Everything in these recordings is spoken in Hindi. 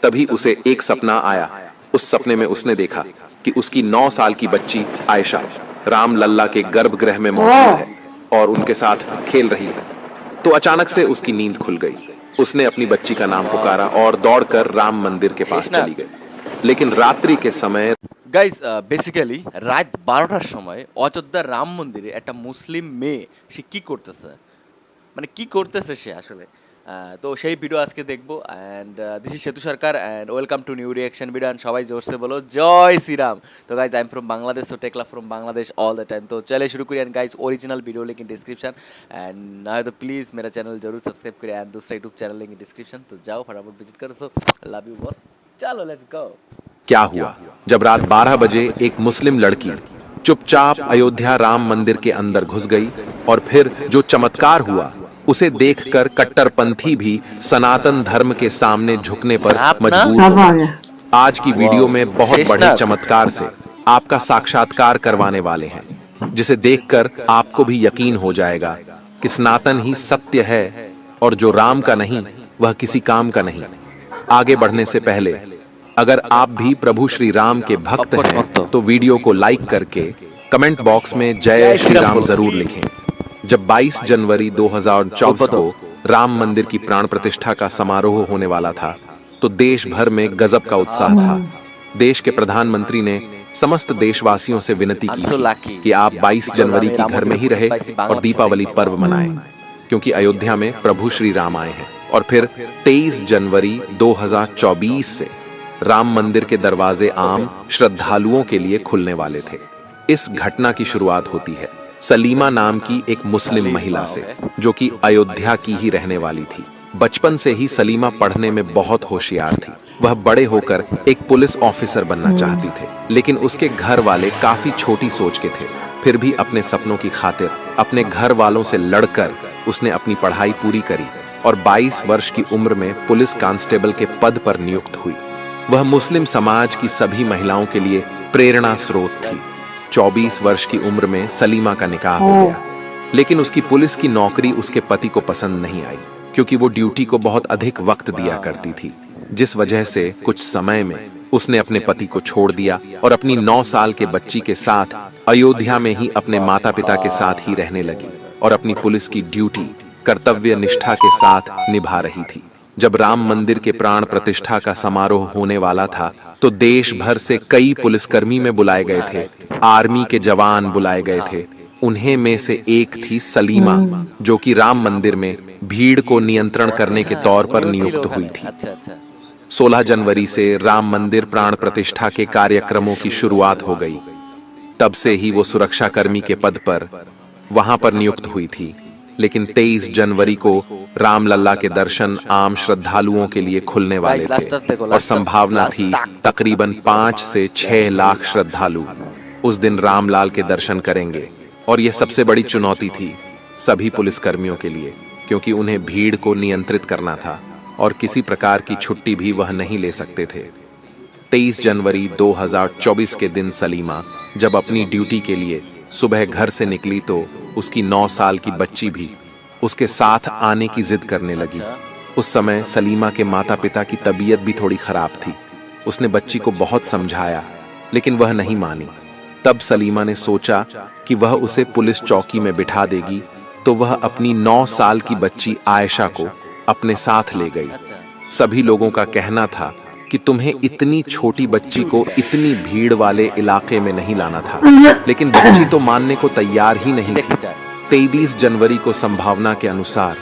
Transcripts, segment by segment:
तभी उसे एक सपना आया। उस सपने में उसने देखा कि उसकी 9 साल की बच्ची आयशा राम लल्ला के गर्भगृह में मौजूद है और उनके साथ खेल रही है। तो अचानक से उसकी नींद खुल गई। उसने अपनी बच्ची का नाम पुकारा और दौड़कर राम मंदिर के पास चली गई। लेकिन रात्रि के समय গাইজ বেসিক্যালি রাত 12টার সময় অযোধ্যার রাম মন্দিরে একটা মুসলিম মেয়ে সে কি করতেছে, মানে কি করতেছে সে আসলে। তো সেই ভিডিও আজকে দেখবো। And this is Setu Sarkar and welcome to new reaction video. And সবাই জোরসে বলো জয় শ্রীরাম। তো guys I am from Bangladesh, তো টেকলা from Bangladesh all the time. तो चले शुरू करिए। And guys original video link in description and ना तो प्लीज़ मेरा चैनल जरूर सब्सक्राइब करिए एंड दूसरा YouTube channel link in description. तो जाओ फटाफट विजिट करो। सो लव यू बॉस, चलो लेट्स गो। क्या हुआ जब रात 12 बजे एक मुस्लिम लड़की चुपचाप अयोध्या राम मंदिर के अंदर घुस गई और फिर जो चमत्कार हुआ उसे देखकर कट्टरपंथी भी सनातन धर्म के सामने झुकने पर मजबूर हो गए। आज की वीडियो में बहुत बड़े चमत्कार से आपका साक्षात्कार करवाने वाले हैं, जिसे देखकर आपको भी यकीन हो जाएगा कि सनातन ही सत्य है और जो राम का नहीं वह किसी काम का नहीं। आगे बढ़ने से पहले अगर आप भी प्रभु श्री राम के भक्त हैं तो वीडियो को लाइक करके कमेंट बॉक्स में जय श्री राम जरूर लिखें। जब 22 जनवरी 2024 को राम मंदिर की प्राण प्रतिष्ठा का समारोह होने वाला था तो देश भर में गजब का उत्साह था। देश के प्रधानमंत्री ने समस्त देशवासियों से विनती की कि आप 22 जनवरी की घर में ही रहे और दीपावली पर्व मनाएं, क्योंकि अयोध्या में प्रभु श्री राम आए हैं। और फिर 23 जनवरी 2024 से राम मंदिर के दरवाजे आम श्रद्धालुओं के लिए खुलने वाले थे। इस घटना की शुरुआत होती है सलीमा नाम की एक मुस्लिम महिला से, जो कि अयोध्या की ही रहने वाली थी। बचपन से ही सलीमा पढ़ने में बहुत होशियार थी। वह बड़े होकर एक पुलिस ऑफिसर बनना चाहती थे, लेकिन उसके घर वाले काफी छोटी सोच के थे। फिर भी अपने सपनों की खातिर अपने घर वालों से लड़कर उसने अपनी पढ़ाई पूरी करी और 22 वर्ष की उम्र में पुलिस कांस्टेबल के पद पर नियुक्त हुई। वह मुस्लिम समाज की सभी महिलाओं के लिए प्रेरणा स्रोत थी। 24 वर्ष की उम्र में सलीमा का निकाह हो गया, लेकिन उसकी पुलिस की नौकरी उसके पति को पसंद नहीं आई, क्योंकि वो ड्यूटी को बहुत अधिक वक्त दिया करती थी, जिस वजह से कुछ समय में उसने अपने पति को छोड़ दिया और अपनी 9 साल के बच्ची के साथ अयोध्या में ही अपने माता पिता के साथ ही रहने लगी और अपनी पुलिस की ड्यूटी कर्तव्य निष्ठा के साथ निभा रही थी। जब राम मंदिर के प्राण प्रतिष्ठा का समारोह होने वाला था तो देश भर से कई पुलिसकर्मी में बुलाए गए थे, आर्मी के जवान बुलाए गए थे। उन्हें में से एक थी सलीमा, जो कि राम मंदिर में भीड़ को नियंत्रण करने के तौर पर नियुक्त हुई थी। 16 जनवरी से राम मंदिर प्राण प्रतिष्ठा के कार्यक्रमों की शुरुआत हो गई। तब से ही वो सुरक्षाकर्मी के पद पर वहां पर नियुक्त हुई थी। लेकिन 23 जनवरी को राम लल्ला के दर्शन आम श्रद्धालुओं के लिए खुलने वाले थे और संभावना थी तकरीबन 5 से 6 लाख श्रद्धालु उस दिन रामलाल के दर्शन करेंगे। और यह सबसे बड़ी चुनौती थी सभी पुलिसकर्मियों के लिए, क्योंकि उन्हें भीड़ को नियंत्रित करना था और किसी प्रकार की छुट्टी भी वह नहीं ले सकते थे। 23 जनवरी 2024 के दिन सलीमा जब अपनी ड्यूटी के लिए सुबह घर से निकली तो उसकी 9 साल की बच्ची भी उसके साथ आने की जिद करने लगी। उस समय सलीमा के माता पिता की तबीयत भी थोड़ी खराब थी। उसने बच्ची को बहुत समझाया, लेकिन वह नहीं मानी। तब सलीमा ने सोचा कि वह उसे पुलिस चौकी में बिठा देगी, तो वह अपनी 9 साल की बच्ची आयशा को अपने साथ ले गई। सभी लोगों का कहना था कि तुम्हें इतनी छोटी बच्ची को इतनी भीड़ वाले इलाके में नहीं लाना था, लेकिन बच्ची तो मानने को तैयार ही नहीं थी। 23 जनवरी को संभावना के अनुसार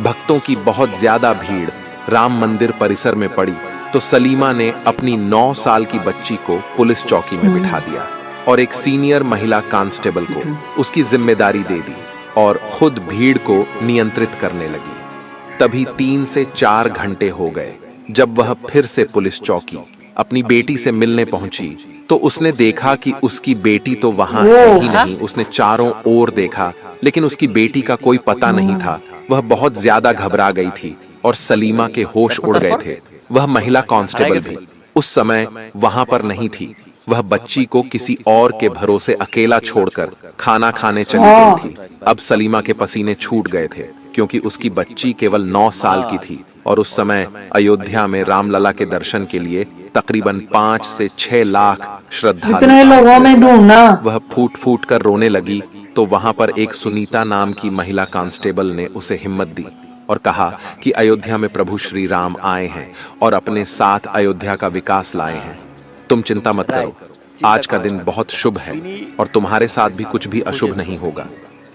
भक्तों की बहुत ज्यादा भीड़ राम मंदिर परिसर में पड़ी, तो सलीमा ने अपनी 9 साल की बच्ची को पुलिस चौकी में बिठा दिया और एक सीनियर महिला कांस्टेबल को उसकी जिम्मेदारी दे दी और खुद भीड़ को नियंत्रित करने लगी। तभी 3 से 4 घंटे हो गए जब वह फिर से पुलिस चौकी अपनी बेटी से मिलने पहुंची तो उसने देखा कि उसकी बेटी तो वहां है ही नहीं। उसने चारों ओर देखा, लेकिन उसकी बेटी का कोई पता नहीं था। वह बहुत ज्यादा घबरा गई थी और सलीमा के होश उड़ गए थे। वह महिला कांस्टेबल भी उस समय वहां पर नहीं थी। वह बच्ची को किसी और के भरोसे अकेला छोड़कर खाना खाने चली गई थी। अब सलीमा के पसीने छूट गए थे, क्योंकि उसकी बच्ची केवल 9 साल की थी और उस समय अयोध्या में रामलला के दर्शन के लिए तकरीबन 5 से 6 लाख श्रद्धालु कितने लोगों में ढूंढना। वह फूट फूट कर रोने लगी तो वहां पर एक सुनीता नाम की महिला कांस्टेबल ने उसे हिम्मत दी और कहा कि अयोध्या में प्रभु श्री राम आए हैं और अपने साथ अयोध्या का विकास लाए हैं। तुम चिंता मत करो, आज का दिन बहुत शुभ है और तुम्हारे साथ भी कुछ भी अशुभ नहीं होगा।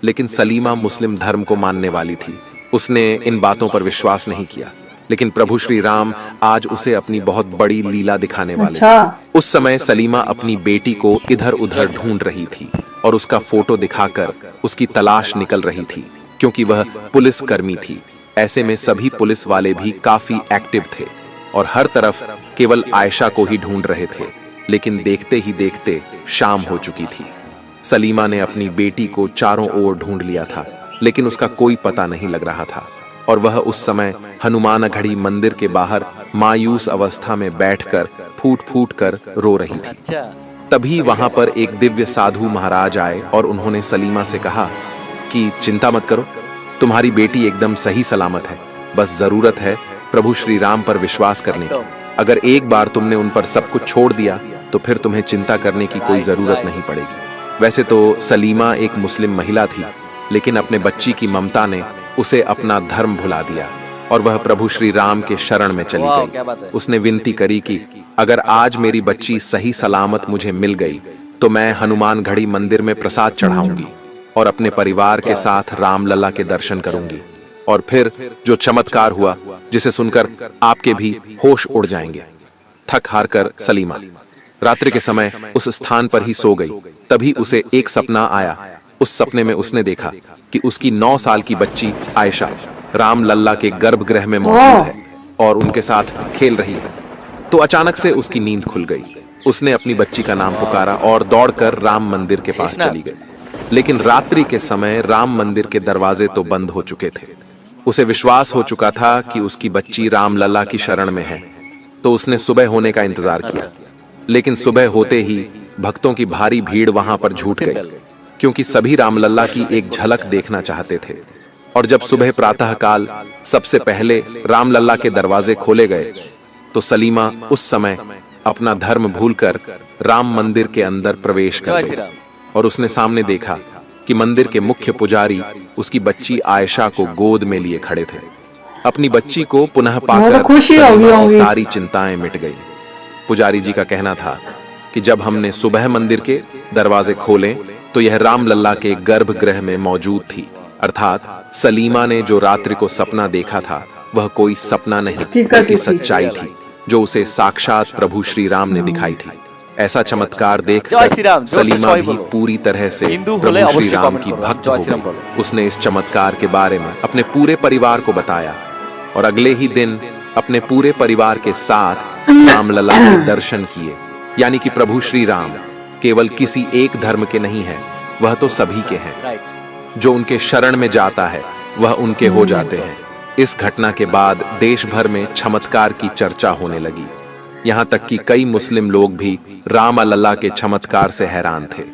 लेकिन सलीमा मुस्लिम धर्म को मानने वाली थी, उसने इन बातों पर विश्वास नहीं किया। लेकिन प्रभु श्री राम आज उसे अपनी बहुत बड़ी लीला दिखाने वाले थे। उस समय सलीमा अपनी बेटी को इधर उधर ढूंढ रही थी और उसका फोटो दिखाकर उसकी तलाश निकल रही थी, क्योंकि वह पुलिस कर्मी थी। ऐसे में सभी पुलिस वाले भी काफी एक्टिव थे और हर तरफ केवल आयशा को ही ढूंढ रहे थे। लेकिन देखते ही देखते शाम हो चुकी थी। सलीमा ने अपनी बेटी को चारों ओर ढूंढ लिया था, लेकिन उसका कोई पता नहीं लग रहा था और वह उस समय हनुमानगढ़ी मंदिर के बाहर मायूस अवस्था में बैठकर फूट फूट कर रो रही थी। तभी वहां पर एक दिव्य साधु महाराज आए और उन्होंने सलीमा से कहा कि चिंता मत करो, तुम्हारी बेटी एकदम सही सलामत है, बस जरूरत है प्रभु श्री राम पर विश्वास करने की। अगर एक बार तुमने उन पर सब कुछ छोड़ दिया तो फिर तुम्हें चिंता करने की कोई जरूरत नहीं पड़ेगी। वैसे तो सलीमा एक मुस्लिम महिला थी, लेकिन अपने बच्ची की ममता ने उसे अपना धर्म भुला दिया और वह प्रभु श्री राम के शरण में चली गई। उसने विनती करी कि अगर आज मेरी बच्ची सही सलामत मुझे मिल गई तो मैं हनुमानगढ़ी मंदिर में प्रसाद चढ़ाऊंगी और अपने परिवार के साथ रामलला के दर्शन करूंगी। और फिर जो चमत्कार हुआ जिसे सुनकर आपके भी होश उड़ जाएंगे। थक हार कर सलीमा रात्रि के समय उस स्थान पर ही सो गई। तभी उसे एक सपना आया। उस सपने में उसने देखा कि उसकी 9 साल की बच्ची आयशा रामलला के गर्भगृह में मौजूद है और उनके साथ खेल रही है। तो अचानक से उसकी नींद खुल गई। उसने अपनी बच्ची का नाम पुकारा और दौड़कर राम मंदिर के पास चली गई। लेकिन रात्रि के समय राम मंदिर के दरवाजे तो बंद हो चुके थे। उसे विश्वास हो चुका था कि उसकी बच्ची रामलला की शरण में है, तो उसने सुबह होने का इंतजार किया। लेकिन सुबह होते ही भक्तों की भारी भीड़ वहां पर जुट गई, क्योंकि सभी रामलला की एक झलक देखना चाहते थे। और जब सुबह प्रातःकाल सबसे पहले रामलला के दरवाजे खोले गए तो सलीमा उस समय अपना धर्म भूलकर राम मंदिर के अंदर प्रवेश कर गई और उसने सामने देखा कि मंदिर के मुख्य पुजारी उसकी बच्ची आयशा को गोद में लिए खड़े थे। अपनी बच्ची को पुनः पाकर सलीमा की सारी चिंताएं मिट गई। पुजारी जी का कहना था कि जब हमने सुबह मंदिर के दरवाजे खोले तो यह रामलला के गर्भगृह में मौजूद थी। अर्थात सलीमा ने जो रात्रि को सपना देखा था वह कोई सपना नहीं बल्कि सच्चाई थी, जो उसे साक्षात प्रभु श्री राम ने दिखाई थी। ऐसा चमत्कार देखकर सलीमा भी पूरी तरह से प्रभु श्री राम की भक्त हो गई। उसने इस चमत्कार के बारे में अपने पूरे परिवार को बताया और अगले ही दिन अपने पूरे परिवार के साथ रामलला के दर्शन किए। यानी कि प्रभु श्री राम केवल किसी एक धर्म के नहीं है, वह तो सभी के हैं। जो उनके शरण में जाता है वह उनके हो जाते हैं। इस घटना के बाद देश भर में चमत्कार की चर्चा होने लगी। यहाँ तक कि कई मुस्लिम लोग भी रामलला के चमत्कार से हैरान थे।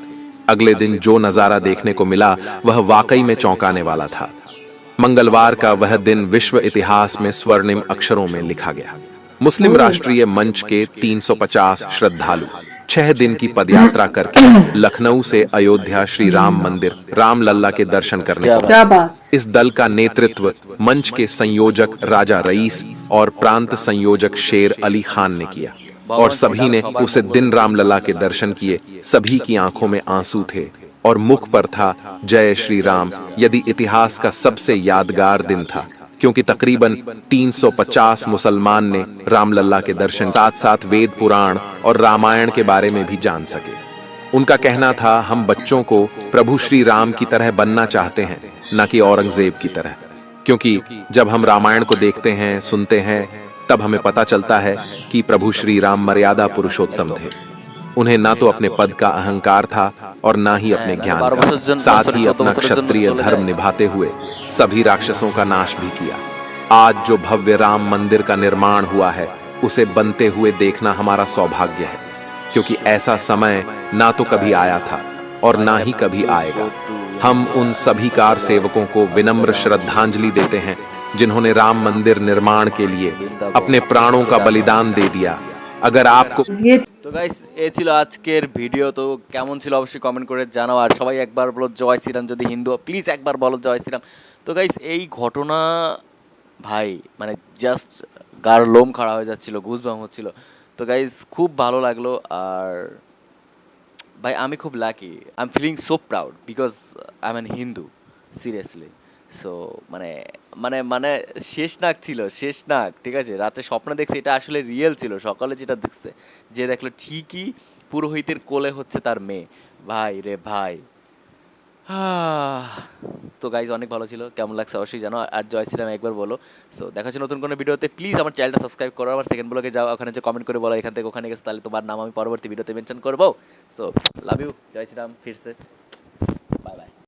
अगले दिन जो नजारा देखने को मिला वह वाकई में चौंकाने वाला था। मंगलवार का वह दिन विश्व इतिहास में स्वर्णिम अक्षरों में लिखा गया। मुस्लिम राष्ट्रीय मंच के 350 श्रद्धालु 6 दिन की पदयात्रा करके लखनऊ से अयोध्या श्री राम मंदिर रामलला के दर्शन करने पहुंचे। इस दल का नेतृत्व मंच के संयोजक राजा रईस और प्रांत संयोजक शेर अली खान ने किया और सभी ने उसे दिन रामलला के दर्शन किए। सभी की आंखों में आंसू थे और मुख पर था जय श्री राम। यदि इतिहास का सबसे यादगार दिन था, क्योंकि तकरीबन 350 मुसलमान ने रामलला के दर्शन साथ साथ वेद पुराण और रामायण के बारे में भी जान सके। उनका कहना था, हम बच्चों को प्रभु श्री राम की तरह बनना चाहते हैं, न कि औरंगजेब की तरह। क्योंकि जब हम रामायण को देखते हैं, सुनते हैं, तब हमें पता चलता है कि प्रभु श्री राम मर्यादा पुरुषोत्तम थे। उन्हें ना तो अपने पद का अहंकार था और ना ही अपने ज्ञान का। साथ ही अपना क्षत्रिय धर्म निभाते हुए सभी राक्षसों का नाश भी किया। आज जो भव्य राम मंदिर का निर्माण हुआ है उसे बनते हुए देखना हमारा सौभाग्य है, क्योंकि ऐसा समय ना तो कभी आया था और ना ही कभी आएगा। हम उन सभी कार सेवकों को विनम्र श्रद्धांजलि देते हैं जिन्होंने राम मंदिर निर्माण के लिए अपने प्राणों का बलिदान दे दिया। अगर आपको তো গাইস এ ছিল আজকের ভিডিও। তো কেমন ছিল অবশ্যই কমেন্ট করে জানাও। আর সবাই একবার বলো জয় শ্রীরাম, যদি হিন্দু প্লিজ একবার বলো জয় শ্রীরাম। তো গাইস এই ঘটনা ভাই মানে জাস্ট গার লোম খাড়া হয়ে যাচ্ছিল, গুজবাম হচ্ছিল। তো গাইস খুব ভালো লাগলো। আর ভাই আমি খুব lucky, I am feeling so proud because I am an Hindu, seriously. So মানে মানে মানে শেষ নাগ ছিল, শেষ নাগ, ঠিক আছে। রাতে স্বপ্ন দেখছে, এটা আসলে রিয়েল ছিল। সকালে যেটা দেখছে, যে দেখলো ঠিকই পুরোহিতের কোলে হচ্ছে তার মেয়ে। ভাই রে ভাই। আহ, তো গাইজ অনেক ভালো ছিল, কেমন লাগছে অবশ্যই জানো। আর জয় শ্রীরাম একবার বলো। সো দেখা হচ্ছে নতুন কোনো ভিডিওতে। প্লিজ আমার চ্যানেলটা সাবস্ক্রাইব করো, আমার সেকেন্ড ব্লগে যাও, ওখানে যে কমেন্ট করে বলো এখান থেকে ওখানে গেছে, তাহলে তোমার নাম আমি পরবর্তী ভিডিওতে মেনশন করবো। সো লাভ ইউ, জয় শ্রীরাম ফিরছে।